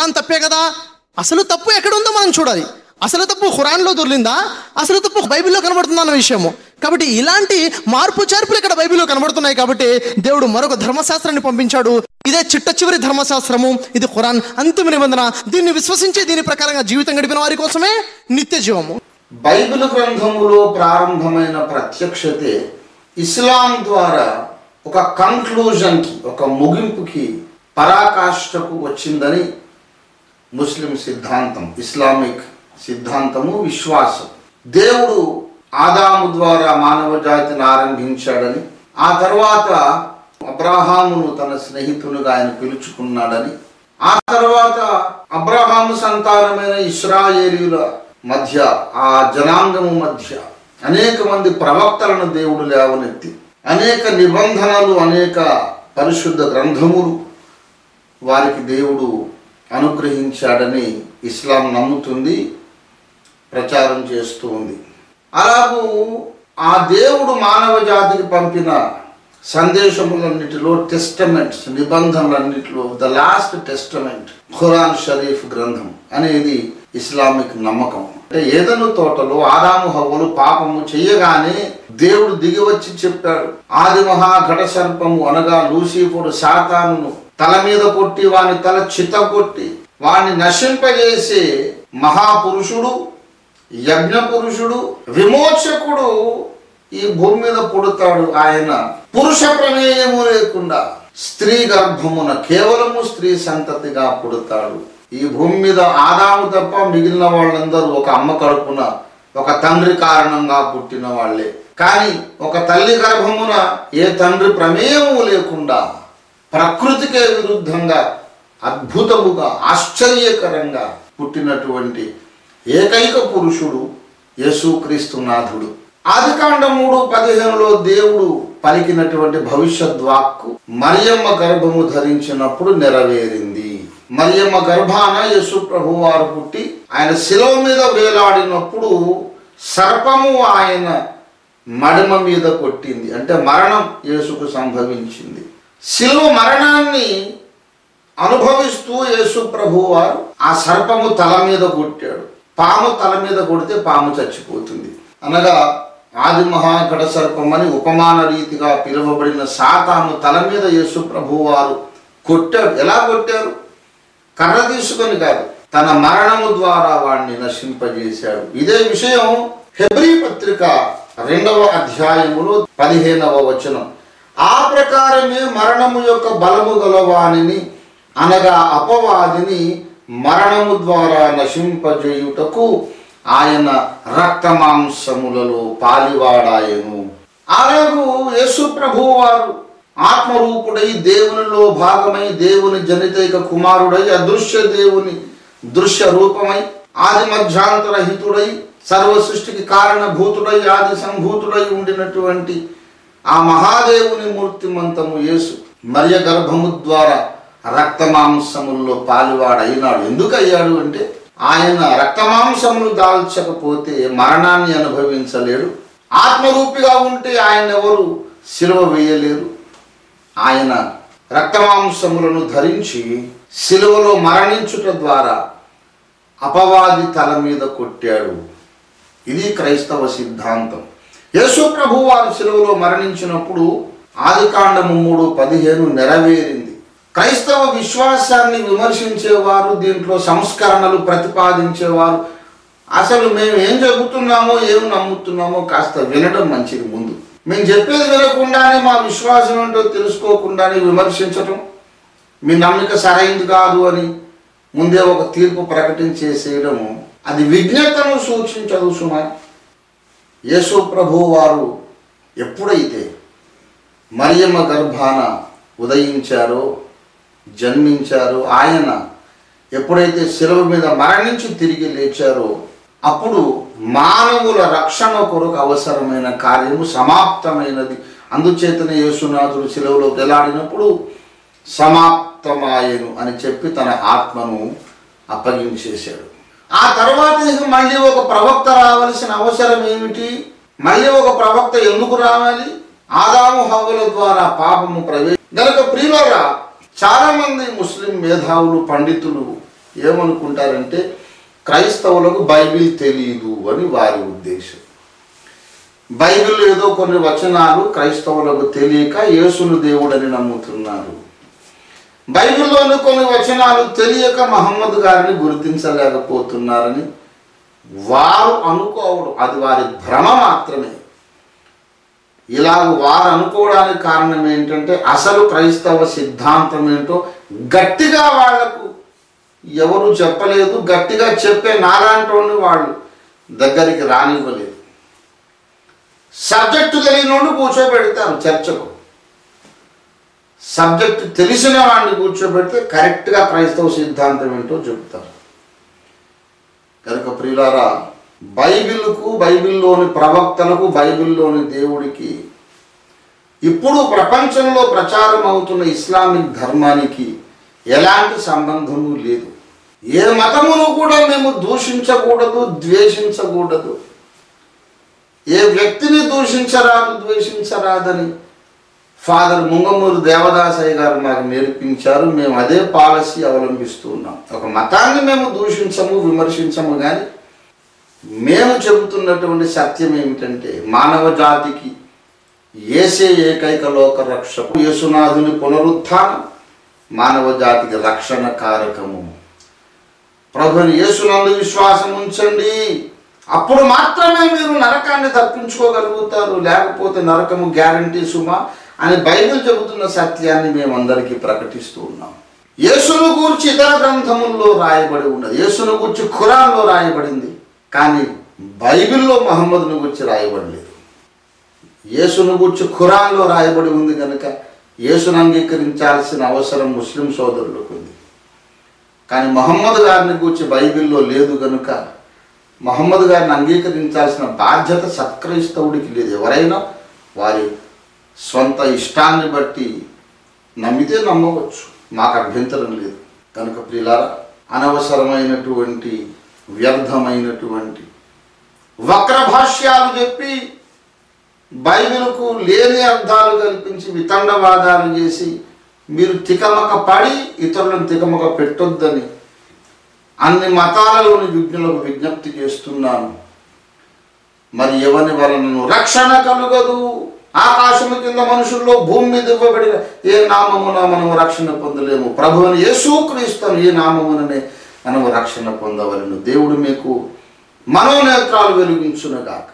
ఖురాన్ తప్పే కదా. అసలు తప్పు ఎక్కడ ఉందో మనం చూడాలి. అసలు తప్పు ఖురాన్లో దొర్లిందా, అసలు తప్పు బైబిల్లో కనబడుతుందా అన్న విషయము. కాబట్టి ఇలాంటి మార్పు చేర్పులు ఇక్కడ బైబిల్లో కనబడుతున్నాయి. కాబట్టి దేవుడు మరొక ధర్మశాస్త్రాన్ని పంపించాడు. ఇదే చిట్ట చివరి ధర్మశాస్త్రము, ఇది ఖురాన్ అంతిమ నిబంధన. దీన్ని విశ్వసించి దీని ప్రకారంగా జీవితం గడిపిన వారి కోసమే నిత్య జీవము. బైబిల్ గ్రంథములో ప్రారంభమైన ప్రత్యక్షతే ఇస్లాం ద్వారా ఒక కంక్లూజన్కి, ఒక ముగింపుకి, పరాకాష్ఠకు వచ్చిందని ముస్లిం సిద్ధాంతం, ఇస్లామిక్ సిద్ధాంతము, విశ్వాసం. దేవుడు ఆదాము ద్వారా మానవ జాతిని ఆరంభించాడని, ఆ తర్వాత అబ్రహామును తన స్నేహితునిగా ఆయన పిలుచుకున్నాడని, ఆ తర్వాత అబ్రహాము సంతానమైన ఇశ్రాయేలీయుల మధ్య, ఆ జనాంగము మధ్య అనేక మంది ప్రవక్తలను దేవుడు లేవనెత్తి అనేక నిబంధనలు, అనేక పరిశుద్ధ గ్రంథములు వారికి దేవుడు అనుగ్రహించాడని ఇస్లాం నమ్ముతుంది, ప్రచారం చేస్తూ ఉంది. అలాగూ ఆ దేవుడు మానవ జాతికి పంపిన సందేశములన్నిటిలో, టెస్టమెంట్స్, నిబంధనలన్నిటిలో the last testament Quran Sharif గ్రంథం అనేది ఇస్లామిక్ నమ్మకం. అంటే ఏదెను తోటలో ఆదాము హవ్వలు పాపము చెయ్యగానే దేవుడు దిగి వచ్చి చెప్పాడు, ఆది మహా ఘట సర్పము అనగా లూసిఫరు సాతానును తల మీద కొట్టి వాని తల చిత కొట్టి వాణ్ణి నశింపజేసే మహాపురుషుడు, యజ్ఞ పురుషుడు, విమోచకుడు ఈ భూమి మీద పుడతాడు. ఆయన పురుష ప్రమేయము లేకుండా స్త్రీ గర్భమున కేవలము స్త్రీ సంతతిగా పుడతాడు. ఈ భూమి మీద ఆదాము తప్ప మిగిలిన వాళ్ళందరూ ఒక అమ్మ కడుపున ఒక తండ్రి కారణంగా పుట్టిన వాళ్లే. కానీ ఒక తల్లి గర్భమున ఏ తండ్రి ప్రమేయము లేకుండా ప్రకృతికే విరుద్ధంగా అద్భుతముగా ఆశ్చర్యకరంగా పుట్టినటువంటి ఏకైక పురుషుడు యేసుక్రీస్తు నాథుడు. ఆదికాండం 3:15లో దేవుడు పలికినటువంటి భవిష్యద్వాక్కు మరియమ్మ గర్భము ధరించినప్పుడు నెరవేరింది. మరియమ్మ గర్భాన యేసు ప్రభు వారు పుట్టి ఆయన శిలువ మీద వేలాడినప్పుడు సర్పము ఆయన మడమ మీద కొట్టింది. అంటే మరణం యేసుకు సంభవించింది. శిలువ మరణాన్ని అనుభవిస్తూ యేసు ప్రభు వారు ఆ సర్పము తల మీద కొట్టాడు. పాము తల మీద కొడితే పాము చచ్చిపోతుంది అనగా ఆది మహాఘట సర్పం అని ఉపమాన రీతిగా పిలువబడిన సాతాను తల మీద యేసు ప్రభు వారు కొట్టాడు. ఎలా కొట్టారు? కర్ర తీసుకొని కాదు, తన మరణము ద్వారా వాడిని నశింపజేశాడు. ఇదే విషయం హెబ్రీ పత్రిక 2వ అధ్యాయములో 15వ వచనం. ఆ ప్రకారమే మరణము యొక్క బలము గలవానిని అనగా అపవాదిని మరణము ద్వారా నశింపజేయుటకు ఆయన రక్తమాంసములలో పాలివాడాయను. అలాగూ యేసు ప్రభువు వారు ఆత్మరూపుడై దేవునిలో భాగమై దేవుని జనితైక కుమారుడై అదృశ్య దేవుని దృశ్య రూపమై ఆది మధ్యాంతరహితుడై సర్వ సృష్టికి కారణభూతుడై ఆది సంభూతుడై ఉండినటువంటి ఆ మహాదేవుని మూర్తిమంతము యేసు మరియ గర్భము ద్వారా రక్తమాంసముల్లో పాలువాడైనాడు. ఎందుకు అయ్యాడు అంటే ఆయన రక్తమాంసములు దాల్చకపోతే మరణాన్ని అనుభవించలేడు. ఆత్మరూపిగా ఉంటే ఆయన ఎవరు శిలువ వేయలేరు. ఆయన రక్తమాంసములను ధరించి శిలువలో మరణించుట ద్వారా అపవాది తల మీద కొట్టాడు. ఇది క్రైస్తవ సిద్ధాంతం. యేసు ప్రభు వారు శిలువలో మరణించినప్పుడు ఆదికాండము 3:15 నెరవేరింది. క్రైస్తవ విశ్వాసాన్ని విమర్శించేవారు, దీంట్లో సంస్కరణలు ప్రతిపాదించేవారు అసలు మేము ఏం చెబుతున్నామో ఏం నమ్ముతున్నామో కాస్త వినడం మంచిది. ముందు మేము చెప్పేది వినకుండానే మా విశ్వాసం ఏంటో తెలుసుకోకుండానే విమర్శించటం, మీ నమ్మిక సరైంది కాదు అని ముందే ఒక తీర్పు ప్రకటించేసేయడము అది విజ్ఞతను సూచించదు సుమా. యేసు ప్రభు వారు ఎప్పుడైతే మరియమ్మ గర్భాన ఉదయించారో, జన్మించారో, ఆయన ఎప్పుడైతే శిలువ మీద మరణించి తిరిగి లేచారో అప్పుడు మానవుల రక్షణ కొరకు అవసరమైన కార్యము సమాప్తమైనది. అందుచేతనే యేసునాథుడు శిలువలో వేలాడినప్పుడు సమాప్తమాయెను అని చెప్పి తన ఆత్మను అప్పగించేశాడు. ఆ తర్వాత మళ్ళీ ఒక ప్రవక్త రావాల్సిన అవసరం ఏమిటి? మళ్ళీ ఒక ప్రవక్త ఎందుకు రావాలి? ఆదాము హవ్వల ద్వారా పాపము గనుక ప్రియులారా, చాలా మంది ముస్లిం మేధావులు, పండితులు ఏమనుకుంటారంటే క్రైస్తవులకు బైబిల్ తెలియదు అని వారి ఉద్దేశం. బైబిల్ ఏదో కొన్ని వచనాలు క్రైస్తవులకు తెలియక యేసును దేవుడని నమ్ముతున్నారు. బైబిల్లోని కొన్ని వచనాలు తెలియక మహమ్మద్ గారిని గుర్తించలేకపోతున్నారని వారు అనుకోవడం, అది వారి భ్రమ మాత్రమే. ఇలా వారు అనుకోవడానికి కారణం ఏంటంటే అసలు క్రైస్తవ సిద్ధాంతం ఏంటో గట్టిగా వాళ్లకు ఎవరు చెప్పలేదు. గట్టిగా చెప్పే నాలాంటి వాళ్ళు దగ్గరికి రానివ్వలేదు. సబ్జెక్టు తెలియనోడు కూర్చోబెడతారు చర్చకు. సబ్జెక్టు తెలిసిన వాడిని కూర్చోబెడితే కరెక్ట్గా క్రైస్తవ సిద్ధాంతం ఏంటో చెబుతారు. కనుక ప్రియులారా, బైబిల్కు, బైబిల్లోని ప్రవక్తలకు, బైబిల్లోని దేవుడికి, ఇప్పుడు ప్రపంచంలో ప్రచారం అవుతున్న ఇస్లామిక్ ధర్మానికి ఎలాంటి సంబంధము లేదు. ఏ మతమును కూడా మేము దూషించకూడదు, ద్వేషించకూడదు. ఏ వ్యక్తిని దూషించరాదు, ద్వేషించరాదని ఫాదర్ ముంగమూరు దేవదాసయ్య గారు మాకు నేర్పించారు. మేము అదే పాలసీ అవలంబిస్తున్నాం. ఒక మతాన్ని మేము దూషించము, విమర్శించము, కానీ మేము చెబుతున్నటువంటి సత్యం ఏమిటంటే మానవ జాతికి యేసే ఏకైక లోక రక్షకు, యేసునాథుని పునరుత్థానం మానవ జాతికి రక్షణ కారకము. ప్రభుని యేసునందు విశ్వాసం ఉంచండి, అప్పుడు మాత్రమే మీరు నరకాన్ని తప్పించుకోగలుగుతారు, లేకపోతే నరకము గ్యారంటీ సుమా అని బైబిల్ చెబుతున్న సత్యాన్ని మేమందరికీ ప్రకటిస్తూ ఉన్నాం. యేసును గూర్చి ఇతర గ్రంథముల్లో రాయబడి ఉన్నది, యేసును గూర్చి ఖురాన్లో రాయబడింది, కానీ బైబిల్లో మహమ్మద్ను గూర్చి రాయబడలేదు. యేసును గూర్చి ఖురాన్లో రాయబడి ఉంది కనుక యేసును అంగీకరించాల్సిన అవసరం ముస్లిం సోదరులకు ఉంది. కానీ మహమ్మద్ గారిని గూర్చి బైబిల్లో లేదు కనుక మహమ్మద్ గారిని అంగీకరించాల్సిన బాధ్యత సత్క్రైస్తవుడికి లేదు. ఎవరైనా వారి సొంత ఇష్టాన్ని బట్టి నమ్మితే నమ్మవచ్చు, మాకు అభ్యంతరం లేదు. కనుక ప్రియులారా, అనవసరమైనటువంటి వ్యర్థమైనటువంటి వక్ర భాష్యాలు చెప్పి బైబిల్కు లేని అర్థాలు కల్పించి వితండవాదాలు చేసి మీరు తికమక పడి ఇతరులను తికమక పెట్టొద్దని అన్ని మతాలలోని విజ్ఞులకు విజ్ఞప్తి చేస్తున్నాను. మరి ఎవరి వలనను రక్షణ కలుగదు. ఆకాశము కింద మనుషుల్లో భూమి మీద ఇవ్వబడిన ఏ నామమున మనము రక్షణ పొందలేము. ప్రభువుని యేసుక్రీస్తును ఏ నామముననే మనము రక్షణ పొందవలెను. దేవుడు మీకు మనోనేత్రాలు వెలిగించునుగాక.